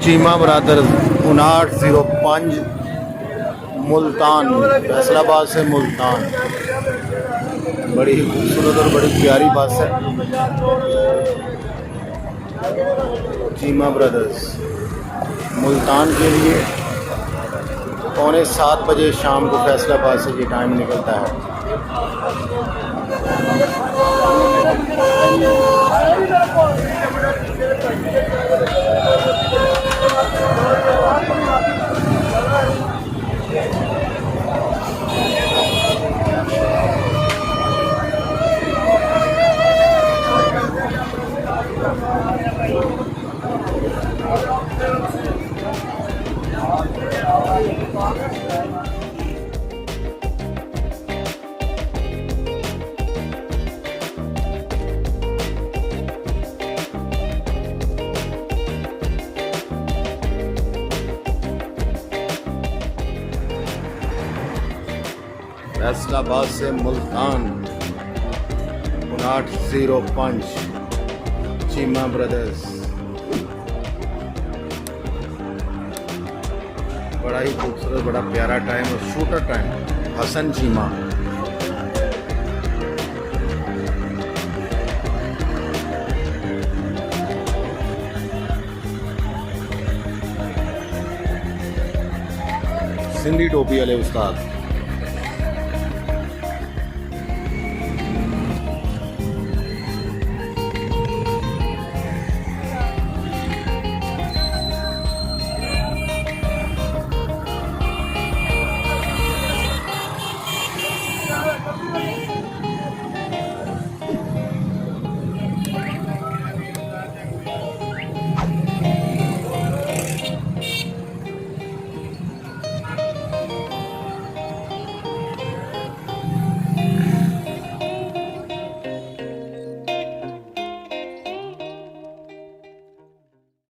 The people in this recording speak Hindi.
चीमा ब्रदर्स 5905 मुल्तान, फैसलाबाद से मुल्तान। बड़ी खूबसूरत और बड़ी प्यारी बस है चीमा ब्रदर्स। मुल्तान के लिए 6:45 शाम को फैसलाबाद से ये टाइम निकलता है। फैसलाबाद से मुल्तान 5905 चीमा ब्रदर्स। बड़ा ही खूबसूरत, बड़ा प्यारा टाइम और शूटर टाइम हसन चीमा। सिंधी टोपी वाले उस्ताद।